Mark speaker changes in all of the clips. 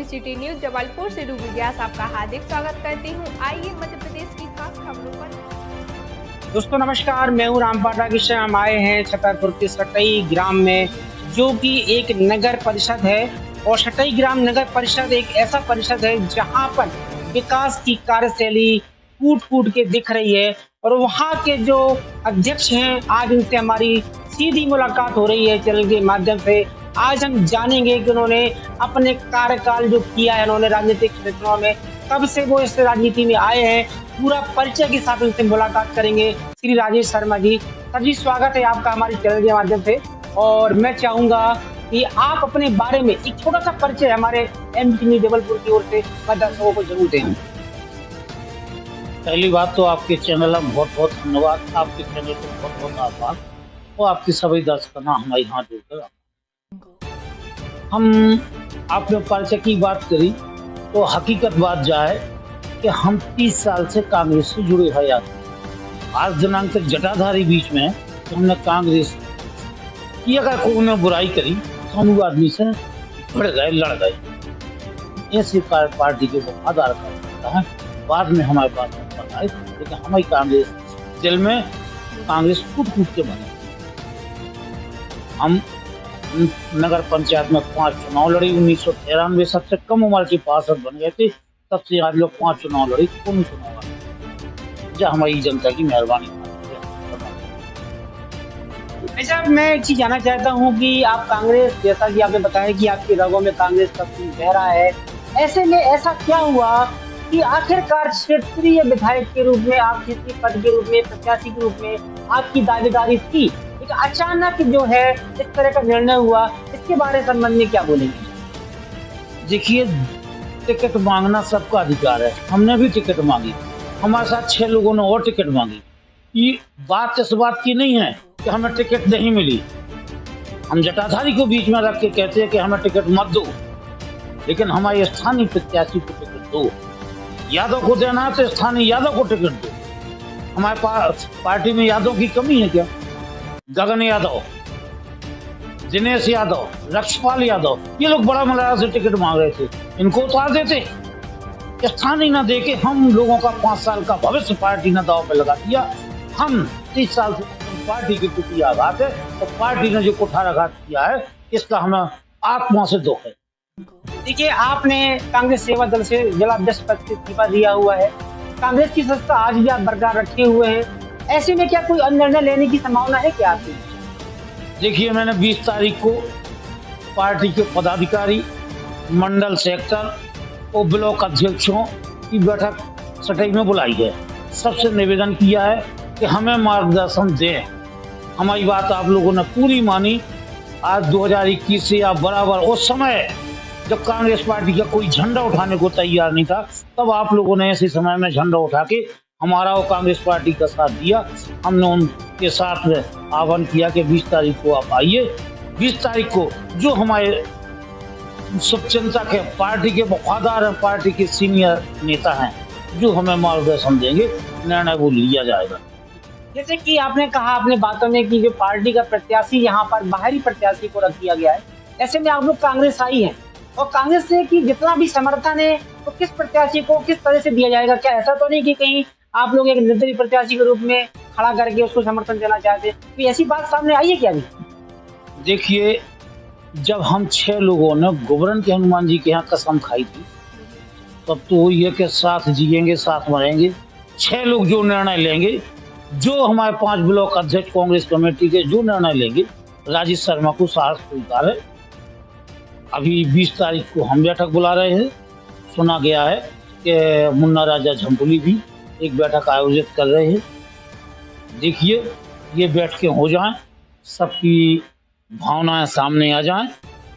Speaker 1: City news Jabalpur से Ruby व्यास आपका हार्दिक स्वागत करती हूँ। आइए मध्य प्रदेश की खास खबरों पर।
Speaker 2: दोस्तों नमस्कार, मैं हूँ रामपाटा किशन। हम आए हैं छतरपुर के सटई ग्राम में, जो कि एक नगर परिषद है। और सटई ग्राम नगर परिषद एक ऐसा परिषद है जहाँ पर विकास की कार्यशैली कूट कूट के दिख रही है। और वहाँ के जो अध्यक्ष हैं, आज उनसे हमारी सीधी मुलाकात हो रही है चैनल के माध्यम से। आज हम जानेंगे कि उन्होंने अपने कार्यकाल जो किया है, उन्होंने राजनीतिक क्षेत्रों में कब से वो इस राजनीति में आए हैं, पूरा परिचय के साथ उनसे मुलाकात करेंगे। श्री राजेश शर्मा जी, सर जी स्वागत है आपका हमारे चैनल के माध्यम से। और मैं चाहूंगा कि आप अपने बारे में एक छोटा सा परिचय हमारे एमटी न्यूज़ जबलपुर की ओर से दर्शकों को जरूर दें।
Speaker 3: पहली बात तो आपके चैनल में बहुत बहुत धन्यवाद, आपके चैनल को बहुत बहुत आभार और आपके सभी दर्शकों हमारे यहाँ जुड़कर। हम आपने परिचय की बात करी तो हकीकत बात जाए कि हम 30 साल से कांग्रेस से जुड़े हैं। यार आज दिनांक तक जटाधारी बीच में तो हमने कांग्रेस की अगर कोई ने बुराई करी तो हम आदमी से भिड़ गए, लड़ गए। ऐसे पार्टी के वफादार करता है। बाद में हमारे पास पता है, लेकिन हमारी कांग्रेस दिल में कांग्रेस कूट कूट के बने। हम नगर पंचायत में 5 चुनाव लड़ी। 1993 सबसे कम उम्र के पार्षद बन गए थे। तब से आज लोग 5 चुनाव लड़ी, कौन चुनाव जो हमारी जनता की मेहरबानी।
Speaker 2: अच्छा, मैं एक चीज जानना चाहता हूँ कि आप कांग्रेस, जैसा कि आपने बताया कि आपकी रगों में कांग्रेस का खून बह रहा है, ऐसे में ऐसा क्या हुआ कि आखिरकार क्षेत्रीय विधायक के रूप में, आप क्षेत्रीय पद के रूप में, प्रत्याशी के रूप में आपकी दावेदारी थी, अचानक जो है इस तरह का निर्णय हुआ, इसके बारे संबंध में क्या बोलेंगे?
Speaker 3: देखिए, टिकट मांगना सबका अधिकार है। हमने भी टिकट मांगी, हमारे साथ 6 लोगों ने और टिकट मांगी। ये बात इस बात की नहीं है कि हमें टिकट नहीं मिली। हम जटाधारी को बीच में रख के कहते हैं कि हमें टिकट मत दो, लेकिन हमारे स्थानीय प्रत्याशी को टिकट दो। यादव को देना है तो स्थानीय यादव को टिकट दो। हमारे पास पार्टी में यादव की कमी है क्या? गगन यादव, दिनेश यादव, लक्ष्यपाल यादव, ये लोग बड़ा मलाया से टिकट मांग रहे थे, इनको उतार देते। स्थानीय न देके हम लोगों का 5 साल का भविष्य पार्टी ने दाव पे लगा दिया। हम 30 साल से पार्टी के प्रति आघात है और पार्टी ने जो कुठाराघात किया है, इसका हमें आत्मा से दुख है।
Speaker 2: देखिए, आपने कांग्रेस सेवा दल से जिला अध्यक्ष पद से इस्तीफा दिया हुआ है। कांग्रेस की सत्ता आज भी आप बरकरार रखे हुए हैं। ऐसे में क्या कोई निर्णय लेने की संभावना है क्या आपकी?
Speaker 3: देखिए, मैंने 20 तारीख को पार्टी के पदाधिकारी, मंडल सेक्टर और ब्लॉक अध्यक्षों की बैठक सटई में बुलाई है। सबसे निवेदन किया है कि हमें मार्गदर्शन दें। हमारी बात आप लोगों ने पूरी मानी। आज 2021 से आप बराबर उस समय जब कांग्रेस पार्टी का कोई झंडा उठाने को तैयार नहीं था, तब आप लोगों ने ऐसे समय में झंडा उठा के हमारा और कांग्रेस पार्टी का साथ दिया। हमने उनके साथ आह्वान किया कि 20 तारीख को आप आइए। 20 तारीख को जो हमारे शुभचिंतक है, पार्टी के वफादार हैं, पार्टी के सीनियर नेता हैं, जो हमें मार्गदर्शन देंगे, निर्णय वो लिया जाएगा।
Speaker 2: जैसे कि आपने कहा अपने बातों में कि जो पार्टी का प्रत्याशी, यहाँ पर बाहरी प्रत्याशी को रख दिया गया है। ऐसे में आप लोग कांग्रेस आई है और कांग्रेस से कि जितना भी समर्थन है तो किस प्रत्याशी को किस तरह से दिया जाएगा? क्या ऐसा तो नहीं कि कहीं आप लोग एक निर्दलीय प्रत्याशी के रूप में खड़ा करके उसको समर्थन देना चाहते? तो ऐसी बात सामने आई है क्या अभी?
Speaker 3: देखिए, जब हम 6 लोगों ने गोवर्धन के हनुमान जी के यहाँ कसम खाई थी, तब तो ये के साथ जिएंगे, साथ मरेंगे। 6 लोग जो निर्णय लेंगे, जो हमारे 5 ब्लॉक अध्यक्ष कांग्रेस कमेटी के जो निर्णय लेंगे, राजेश शर्मा को साहस स्वीकार है। अभी 20 तारीख को हम बैठक बुला रहे हैं। सुना गया है कि मुन्ना राजा झंपुली भी एक बैठक आयोजित कर रहे हैं। देखिए, ये बैठकें हो जाएं, सबकी भावनाएं सामने आ जाएं,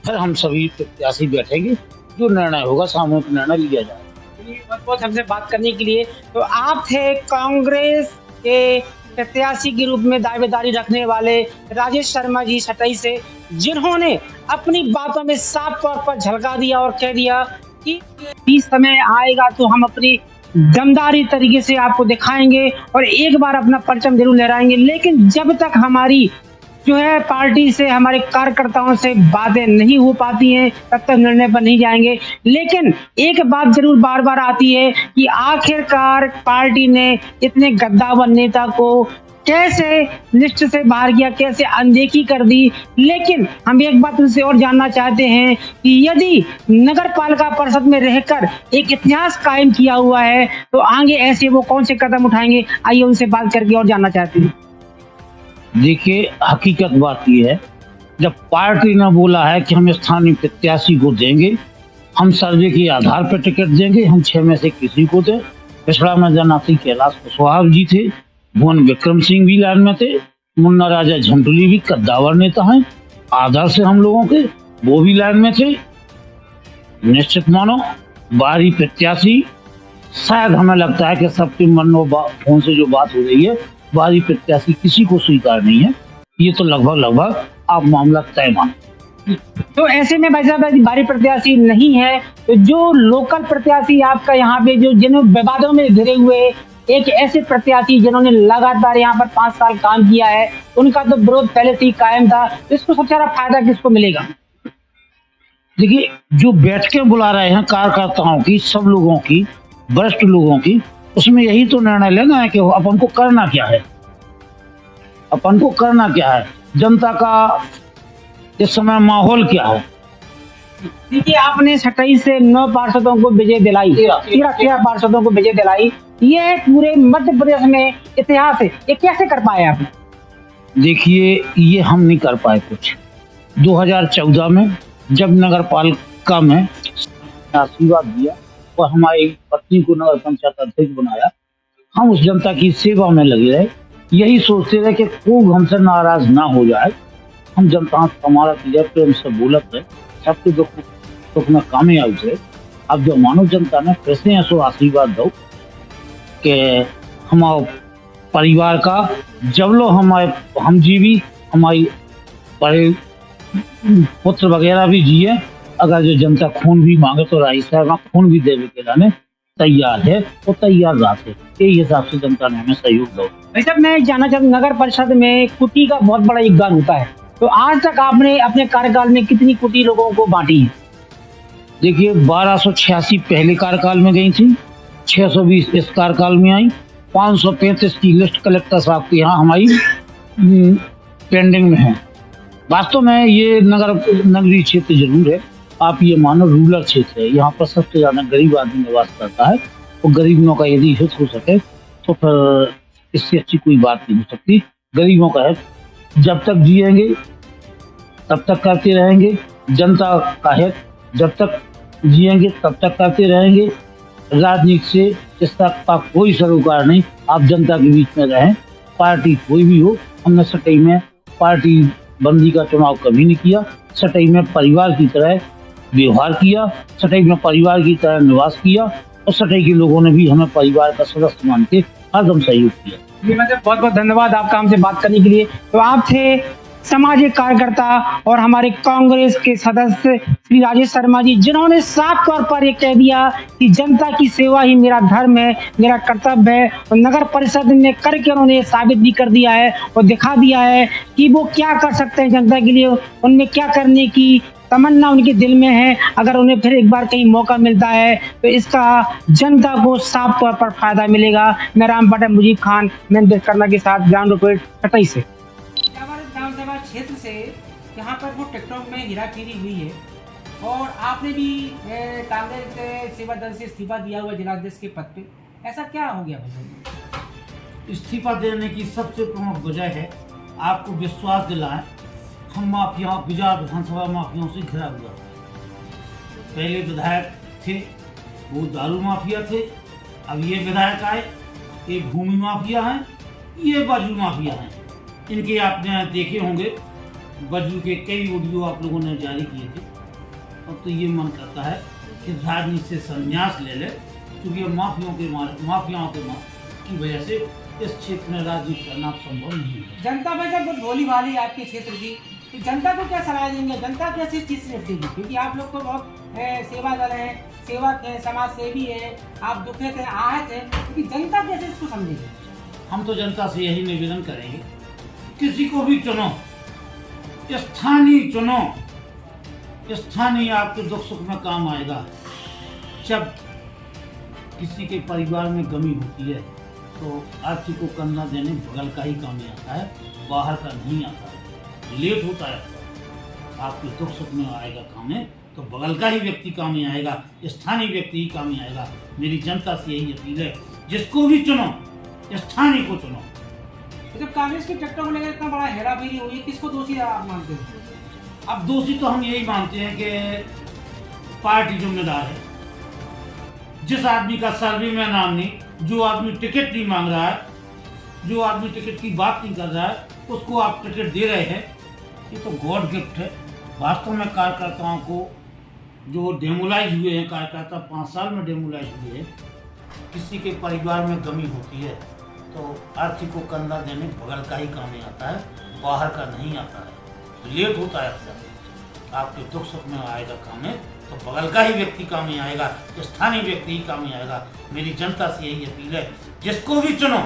Speaker 3: फिर हम सभी प्रत्याशी बैठेंगे, जो निर्णय होगा सामूहिक निर्णय लिया जाएगा।
Speaker 2: बहुत बहुत हमसे बात करने के लिए। तो आप थे कांग्रेस के प्रत्याशी के रूप में दावेदारी रखने वाले राजेश शर्मा जी सटई से, जिन्होंने अपनी बातों में साफ तौर पर झलका दिया और कह दिया कि इस समय आएगा तो हम अपनी दमदारी तरीके से आपको दिखाएंगे और एक बार अपना परचम जरूर लहराएंगे, लेकिन जब तक हमारी जो है पार्टी से, हमारे कार्यकर्ताओं से बातें नहीं हो पाती हैं, तब तक निर्णय पर नहीं जाएंगे। लेकिन एक बात जरूर बार बार आती है कि आखिरकार पार्टी ने इतने गद्दावर नेता को कैसे लिस्ट से बाहर किया, कैसे अनदेखी कर दी। लेकिन हम एक बात उनसे और जानना चाहते हैं कि यदि नगर पालिका परिषद में रहकर एक इतिहास कायम किया हुआ है तो आगे ऐसे वो कौन से कदम उठाएंगे। आइए उनसे बात करके और जानना चाहते हैं।
Speaker 3: देखिए, हकीकत बात यह है, जब पार्टी ने बोला है कि हम स्थानीय प्रत्याशी को देंगे, हम सर्वे के आधार पर टिकट देंगे, हम 6 में से किसी को दें। पिछड़ा में जनाती कैलाश कुशवाहा जी थे, भुवन विक्रम सिंह भी लाइन में थे, मुन्ना राजा झंटुली भी कद्दावर नेता हैं, आदर्श से हम लोगों के वो भी लाइन में थे। निश्चित मानो बाहरी प्रत्याशी, शायद हमें लगता है कि सबके मन में फोन से जो बात हो रही है, बाहरी प्रत्याशी किसी को स्वीकार नहीं है। ये तो लगभग आप मामला तय मानो।
Speaker 2: तो ऐसे में भाई साहब बाहरी प्रत्याशी नहीं है तो जो लोकल प्रत्याशी आपका यहाँ पे जो जिन विवादों में घिरे हुए, एक ऐसे प्रत्याशी जिन्होंने लगातार यहाँ पर 5 साल काम किया है, उनका तो विरोध पहले से ही कायम था, तो इसको सबसे ज्यादा फायदा किसको मिलेगा?
Speaker 3: देखिए, जो बैठकें बुला रहे हैं कार्यकर्ताओं की, सब लोगों की, वरिष्ठ लोगों की, उसमें यही तो निर्णय लेना है कि अपन को करना क्या है, अपन को करना क्या है, जनता का इस समय माहौल क्या है।
Speaker 2: देखिए, आपने 27 से 9 पार्षदों को विजय दिलाई, 13 पार्षदों को विजय दिलाई, ये पूरे मध्य प्रदेश में इतिहास है। ये कैसे कर पाए आप?
Speaker 3: देखिए, ये हम नहीं कर पाए कुछ। 2014 में जब नगर पालिका में आशीर्वाद दिया और हमारी पत्नी को नगर पंचायत अध्यक्ष बनाया, हम उस जनता की सेवा में लगे रहे, यही सोचते रहे कि कोई हमसे नाराज ना हो जाए। हम जनता हमारा प्रेम से बोलत है, सबके दुख में कामयाब थे। अब जो मानव जनता ने फिर से ऐसो आशीर्वाद दो कि हमारे परिवार का जब लो हम जीवी, हमारी पुत्र वगैरह भी जिए, अगर जो जनता खून भी मांगे तो राही साहब खून भी देने के लिए तैयार है, वो तैयार रहते, यही हिसाब से जनता ने हमें सहयोग दो।
Speaker 2: भाई साहब, मैं जानना चाहता हूँ, नगर परिषद में कुटी का बहुत बड़ा योगदान होता है, तो आज तक आपने अपने कार्यकाल में कितनी कुटी लोगों को बांटी है?
Speaker 3: देखिए, 1286 पहले कार्यकाल में गई थी, 620 इस कार्यकाल में आई, 535 की लिस्ट कलेक्टर साहब के यहाँ हमारी पेंडिंग में है। वास्तव में ये नगरीय क्षेत्र जरूर है, आप ये मानो रूरल क्षेत्र है, यहाँ पर सबसे ज्यादा गरीब आदमी निवास करता है, और गरीबों का यदि हित हो सके तो फिर इससे अच्छी कोई बात नहीं हो सकती। गरीबों का हित जब तक जिएंगे तब तक करते रहेंगे, जनता का हित जब तक जिएंगे तब तक करते रहेंगे। राजनीति से इसका कोई सरोकार नहीं, आप जनता के बीच में रहें, पार्टी कोई भी हो। हमने सटई में पार्टी बंदी का चुनाव कभी नहीं किया, सटई में परिवार की तरह व्यवहार किया, सटई में परिवार की तरह निवास किया, और सटई के लोगों ने भी हमें परिवार का सदस्य मान के हरदम सहयोग किया।
Speaker 2: जी, मतलब बहुत बहुत धन्यवाद आपका हमसे बात करने के लिए। तो आप थे सामाजिक कार्यकर्ता और हमारे कांग्रेस के सदस्य श्री राजेश शर्मा जी, जिन्होंने साफ तौर पर ये कह दिया कि जनता की सेवा ही मेरा धर्म है, मेरा कर्तव्य है, और नगर परिषद में करके उन्होंने ये साबित भी कर दिया है और दिखा दिया है कि वो क्या कर सकते हैं जनता के लिए, उनमें क्या करने की तमन्ना उनके दिल में है। अगर उन्हें फिर एक बार कहीं मौका मिलता है तो इसका जनता को साफ तौर पर फायदा मिलेगा। मैं रामपाटा मुजीब खान, मैं करना के साथ ग्राउंड रिपोर्ट सटई से। विधानसभा क्षेत्र से यहाँ पर वो टिकटॉक में हेराफेरी हुई है और आपने भी कांग्रेस सेवा दल से इस्तीफा दिया हुआ जिलाध्यक्ष के पद पे, ऐसा क्या हो गया भाई?
Speaker 3: इस्तीफा देने की सबसे प्रमुख वजह है आपको विश्वास दिलाएं, हम माफिया गुजरात विधानसभा माफियाओं से घिरा हुआ। पहले विधायक थे वो दारू माफिया थे, अब ये विधायक आए, ये भूमि माफिया हैं, ये बाजू माफिया हैं। इनके आपने देखे होंगे, बाजू के कई ऑडियो आप लोगों ने जारी किए थे। अब तो ये मन करता है कि राजनीति से संन्यास ले ले, क्योंकि माफियाओं की वजह से इस क्षेत्र में राजनीति करना संभव नहीं है।
Speaker 2: जनता में जब भोली भाली आपके क्षेत्र की, तो जनता को क्या सलाह देंगे? जनता कैसे इस चीज से निपटेगी? क्योंकि आप लोग तो बहुत सेवा दल है, सेवक है, समाज सेवी है, आप दुखित है, आहत है, क्योंकि जनता कैसे इसको समझेगी?
Speaker 3: हम तो जनता से यही निवेदन करेंगे, किसी को भी चुनो, स्थानीय चुनो, स्थानीय आपके दुख सुख में काम आएगा। जब किसी के परिवार में गमी होती है तो आर्थिक को कंधा देने बगल का ही काम आता है, बाहर का नहीं आता है। लेट होता है, आपके दुख सुख में आएगा काम है तो बगल का ही व्यक्ति काम में आएगा, स्थानीय व्यक्ति ही काम में आएगा। मेरी जनता से यही अपील है, जिसको भी चुनो स्थानीय को चुनो।
Speaker 2: जब कांग्रेस के टिकटों को लेकर इतना बड़ा हेराफेरी हुई, किसको दोषी आप मानते हैं?
Speaker 3: अब दोषी तो हम यही मानते हैं कि पार्टी जिम्मेदार है। जिस आदमी का सर्वे में नाम नहीं, जो आदमी टिकट नहीं मांग रहा है, जो आदमी टिकट की बात नहीं कर रहा है, उसको आप टिकट दे रहे हैं, ये तो गॉड गिफ्ट है। वास्तव में कार्यकर्ताओं को जो डेमोलाइज हुए हैं, कार्यकर्ता 5 साल में डेमोलाइज हुए हैं। किसी के परिवार में गमी होती है तो आर्थिक को कंधा देने बगल का ही काम में आता है, बाहर का नहीं आता है। लेट होता है अक्सर, आपके दुख सुख में आएगा काम है तो बगल का ही व्यक्ति काम में आएगा, स्थानीय व्यक्ति ही काम में आएगा। मेरी जनता से यही अपील है, जिसको भी चुनो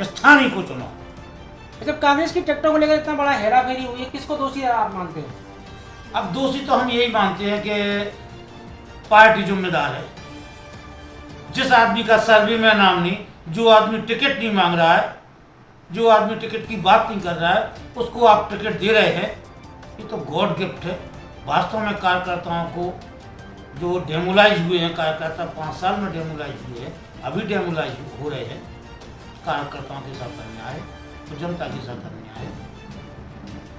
Speaker 3: स्थानीय को चुनो।
Speaker 2: जब कांग्रेस की टिकटों को लेकर इतना बड़ा हेराफेरी हुई है, किसको दोषी आप मानते हैं?
Speaker 3: अब दोषी तो हम यही मानते हैं कि पार्टी जिम्मेदार है। जिस आदमी का सर्वे में नाम नहीं, जो आदमी टिकट नहीं मांग रहा है, जो आदमी टिकट की बात नहीं कर रहा है, उसको आप टिकट दे रहे हैं, ये तो गॉड गिफ्ट है। वास्तव में कार्यकर्ताओं को जो डेमोलाइज हुए हैं, कार्यकर्ता 5 साल में डेमोलाइज हुए हैं, अभी डेमोलाइज हो रहे हैं। कार्यकर्ताओं के साथ अन्याय है तो जनता के साथ अन्याय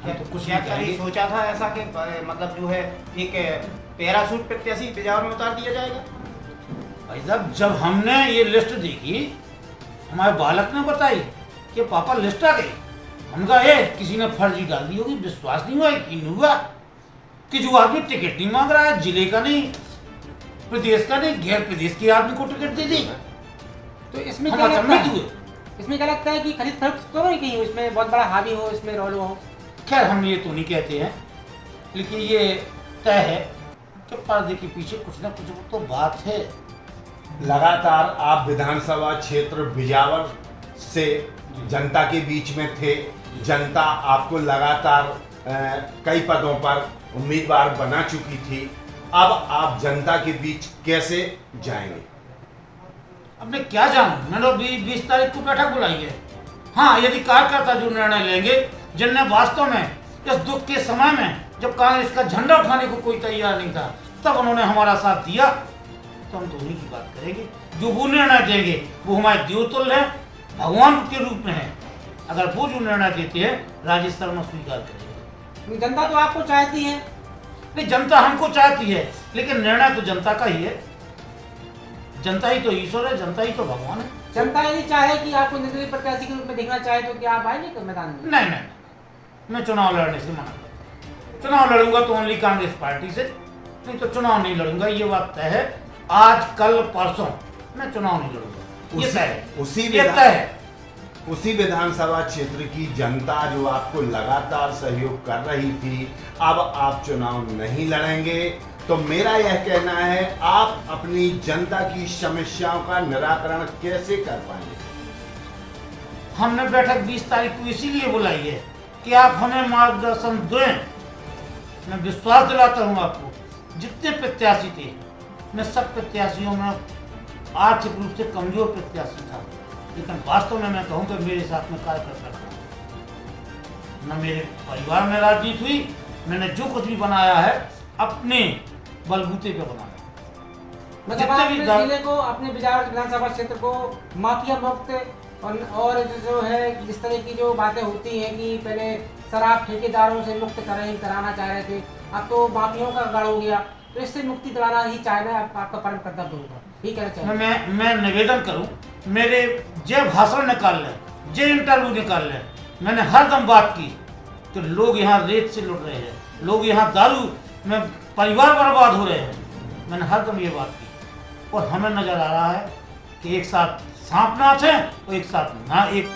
Speaker 3: है। तो कुछ
Speaker 4: क्या सोचा था ऐसा कि मतलब जो है एक पैराशूट प्रत्याशी बिजावर में उतार दिया जाएगा?
Speaker 3: भाई साहब, जब हमने ये लिस्ट देखी, हमारे बालक ने बताई कि पापा लिस्ट आ गई, हम कहा ये किसी ने फर्जी डाल दी होगी। विश्वास नहीं हुआ, यकीन हुआ कि जो आदमी टिकट नहीं मांग रहा है, जिले का नहीं, प्रदेश का नहीं, गैर प्रदेश के आदमी को टिकट दे दी।
Speaker 2: तो इसमें
Speaker 3: हम
Speaker 2: क्या लगता
Speaker 3: अचंभित
Speaker 2: है?
Speaker 3: हुए।
Speaker 2: इसमें क्या लगता है कि खरीद फरोख्त तो नहीं कहीं इसमें बहुत बड़ा हावी हो, इसमें रोल हो?
Speaker 3: खैर हम ये तो नहीं कहते हैं, लेकिन ये तय है कि पर्दे के पीछे कुछ ना कुछ तो बात है।
Speaker 5: लगातार आप विधानसभा क्षेत्र बिजावर से जनता के बीच में थे, जनता आपको लगातार कई पदों पर उम्मीदवार बना चुकी थी। अब आप जनता के बीच कैसे जाएंगे?
Speaker 3: अब मैं क्या जानूं, मैंने 20 तारीख को बैठक बुलाई है। हाँ, यदि कार्यकर्ता जो निर्णय लेंगे, जिनने वास्तव में इस दुख के समय में जब कांग्रेस का झंडा उठाने को कोई तैयार नहीं था, तब उन्होंने हमारा साथ दिया, तो हम तो उन्हीं की बात करेंगे। जो वो निर्णय देंगे वो हमारे देवतुल्य हैं, भगवान के रूप में है। अगर वो जो निर्णय देते हैं, राजेश शर्मा स्वीकार करेंगे।
Speaker 2: जनता तो आपको चाहती है।
Speaker 3: नहीं, जनता हमको चाहती है, लेकिन निर्णय तो जनता का ही है। जनता ही तो ईश्वर है, जनता ही तो भगवान है।
Speaker 2: जनता यदि चाहे कि आपको निर्दलीय प्रत्याशी के रूप में देखना चाहे तो क्या आप आएंगे मैदान में?
Speaker 3: नहीं नहीं, मैं चुनाव लड़ने से मना करता हूं। चुनाव लड़ूंगा तो ओनली कांग्रेस पार्टी से, नहीं तो चुनाव नहीं लड़ूंगा। ये बात तय है, आज कल परसों मैं चुनाव नहीं लड़ूंगा, ये तय है।
Speaker 5: उसी विधानसभा क्षेत्र की जनता जो आपको लगातार सहयोग कर रही थी, अब आप चुनाव नहीं लड़ेंगे, तो मेरा यह कहना है आप अपनी जनता की समस्याओं का निराकरण कैसे कर पाएंगे?
Speaker 3: हमने बैठक 20 तारीख को इसीलिए बुलाई है कि आप हमें मार्गदर्शन दें। मैं विश्वास दिलाता हूं आपको, जितने प्रत्याशी थे, मैं सब प्रत्याशियों में आर्थिक रूप से कमजोर प्रत्याशी था, लेकिन वास्तव में मैं कहूँ कि मेरे साथ में कार्यकर्ता था। न मेरे परिवार में राजनीति हुई, मैंने जो कुछ भी बनाया है अपने बलबूते पे बनाया।
Speaker 2: मतलब आप अपने जिले को, अपने बिजावर विधानसभा क्षेत्र को माफिया मुक्त और जो है इस तरह की जो बातें होती हैं कि पहले शराब ठेकेदारों से मुक्त कराना चाह रहे थे, अब तो माफियाओं का गढ़ हो गया, तो इससे मुक्ति दिलाना ही चाहना आपका परम कर्तव्य होगा। ठीक है,
Speaker 3: मैं निवेदन करूं, मेरे जय भाषण निकाल लें, जय इंटरव्यू निकाल लें, मैंने हर दम बात की कि लोग यहाँ रेत से लुट रहे हैं, लोग यहाँ दारू में परिवार बर्बाद हो रहे हैं। मैंने हर दम ये बात की और हमें नजर आ रहा है कि एक साथ सांप नाच है और एक साथ ना एक